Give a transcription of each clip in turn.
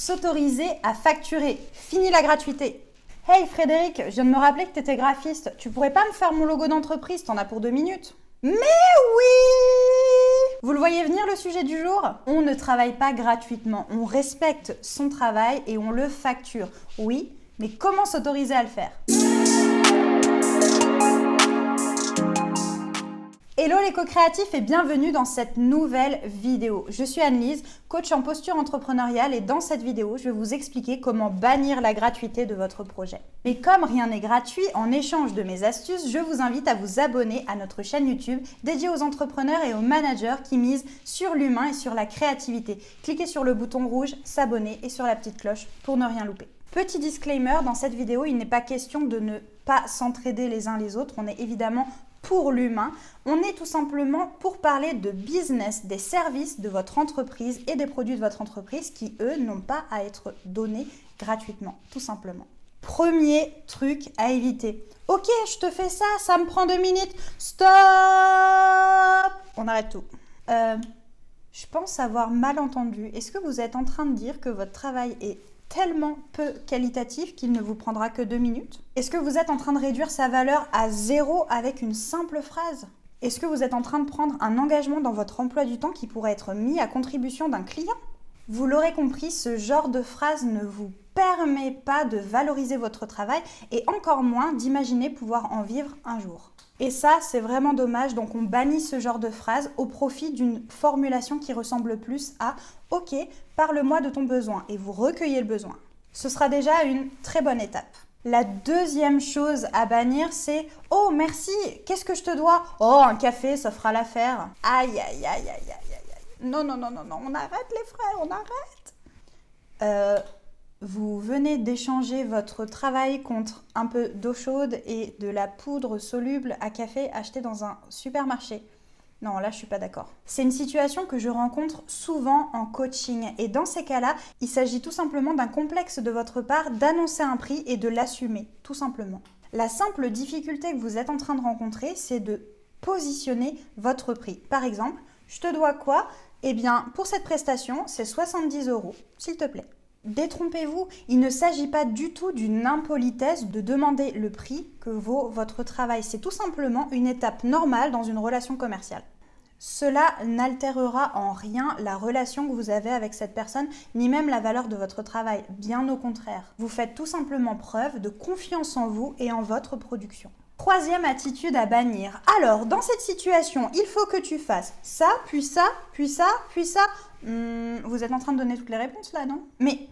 s'autoriser à facturer. Fini la gratuité. Hey Frédéric, je viens de me rappeler que tu étais graphiste. Tu pourrais pas me faire mon logo d'entreprise, t'en as pour 2 minutes. Mais oui! Vous le voyez venir le sujet du jour? On ne travaille pas gratuitement, on respecte son travail et on le facture. Oui, mais comment s'autoriser à le faire? Hello les co-créatifs et bienvenue dans cette nouvelle vidéo. Je suis Anne-Lise, coach en posture entrepreneuriale et dans cette vidéo, je vais vous expliquer comment bannir la gratuité de votre projet. Mais comme rien n'est gratuit, en échange de mes astuces, je vous invite à vous abonner à notre chaîne YouTube dédiée aux entrepreneurs et aux managers qui misent sur l'humain et sur la créativité. Cliquez sur le bouton rouge, s'abonner et sur la petite cloche pour ne rien louper. Petit disclaimer, dans cette vidéo, il n'est pas question de ne pas s'entraider les uns les autres. On est évidemment pour l'humain, on est tout simplement pour parler de business, des services de votre entreprise et des produits de votre entreprise qui, eux, n'ont pas à être donnés gratuitement, tout simplement. Premier truc à éviter. Ok, je te fais ça, ça me prend 2 minutes. Stop! On arrête tout. Je pense avoir mal entendu. Est-ce que vous êtes en train de dire que votre travail est tellement peu qualitatif qu'il ne vous prendra que 2 minutes? Est-ce que vous êtes en train de réduire sa valeur à 0 avec une simple phrase? Est-ce que vous êtes en train de prendre un engagement dans votre emploi du temps qui pourrait être mis à contribution d'un client? Vous l'aurez compris, ce genre de phrase ne vous permet pas de valoriser votre travail et encore moins d'imaginer pouvoir en vivre un jour. Et ça, c'est vraiment dommage, donc on bannit ce genre de phrase au profit d'une formulation qui ressemble plus à « Ok, parle-moi de ton besoin » et vous recueillez le besoin. Ce sera déjà une très bonne étape. La deuxième chose à bannir, c'est « Oh, merci, qu'est-ce que je te dois ?»« Oh, un café, ça fera l'affaire. » Aïe, aïe, aïe, aïe, aïe, aïe. Non, non, non, non, non, on arrête les frais, on arrête. Vous venez d'échanger votre travail contre un peu d'eau chaude et de la poudre soluble à café achetée dans un supermarché. Non, là, je suis pas d'accord. C'est une situation que je rencontre souvent en coaching. Et dans ces cas-là, il s'agit tout simplement d'un complexe de votre part d'annoncer un prix et de l'assumer, tout simplement. La simple difficulté que vous êtes en train de rencontrer, c'est de positionner votre prix. Par exemple, je te dois quoi? Eh bien, pour cette prestation, c'est 70 €, s'il te plaît. Détrompez-vous, il ne s'agit pas du tout d'une impolitesse de demander le prix que vaut votre travail. C'est tout simplement une étape normale dans une relation commerciale. Cela n'altérera en rien la relation que vous avez avec cette personne, ni même la valeur de votre travail. Bien au contraire. Vous faites tout simplement preuve de confiance en vous et en votre production. Troisième attitude à bannir. Alors, dans cette situation, il faut que tu fasses ça, puis ça, puis ça, puis ça. Vous êtes en train de donner toutes les réponses là, non? Mais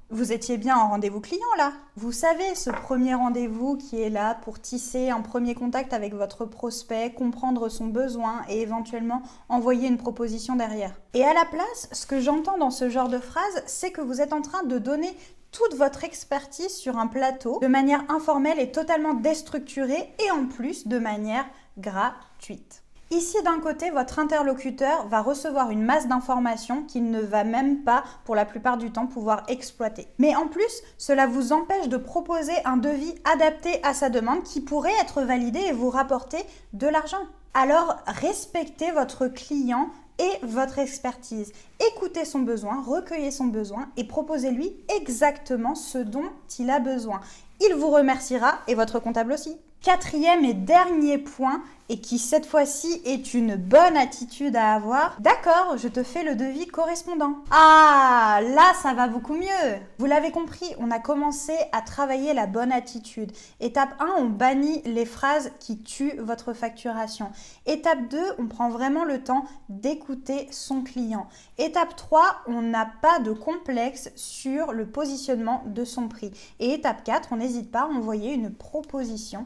vous étiez bien en rendez-vous client là. Vous savez, ce premier rendez-vous qui est là pour tisser un premier contact avec votre prospect, comprendre son besoin et éventuellement envoyer une proposition derrière. Et à la place, ce que j'entends dans ce genre de phrase, c'est que vous êtes en train de donner toute votre expertise sur un plateau de manière informelle et totalement déstructurée et en plus de manière gratuite. Ici, d'un côté, votre interlocuteur va recevoir une masse d'informations qu'il ne va même pas, pour la plupart du temps, pouvoir exploiter. Mais en plus, cela vous empêche de proposer un devis adapté à sa demande qui pourrait être validé et vous rapporter de l'argent. Alors, respectez votre client et votre expertise. Écoutez son besoin, recueillez son besoin et proposez-lui exactement ce dont il a besoin. Il vous remerciera et votre comptable aussi. Quatrième et dernier point, et qui cette fois-ci est une bonne attitude à avoir. D'accord, je te fais le devis correspondant. Ah, là ça va beaucoup mieux. Vous l'avez compris, on a commencé à travailler la bonne attitude. Étape 1, on bannit les phrases qui tuent votre facturation. Étape 2, on prend vraiment le temps d'écouter son client. Étape 3, on n'a pas de complexe sur le positionnement de son prix. Et étape 4, on n'hésite pas à envoyer une proposition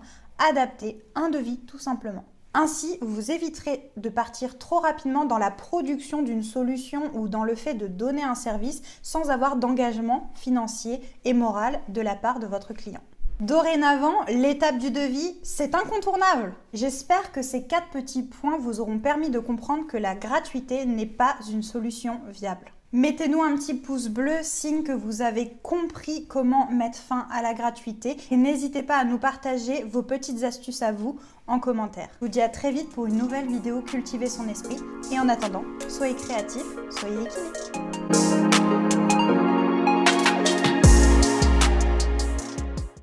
adaptée, un devis tout simplement. Ainsi, vous éviterez de partir trop rapidement dans la production d'une solution ou dans le fait de donner un service sans avoir d'engagement financier et moral de la part de votre client. Dorénavant, l'étape du devis, c'est incontournable. J'espère que ces 4 petits points vous auront permis de comprendre que la gratuité n'est pas une solution viable. Mettez-nous un petit pouce bleu, signe que vous avez compris comment mettre fin à la gratuité. Et n'hésitez pas à nous partager vos petites astuces à vous en commentaire. Je vous dis à très vite pour une nouvelle vidéo Cultiver son esprit. Et en attendant, soyez créatifs, soyez équilibrés.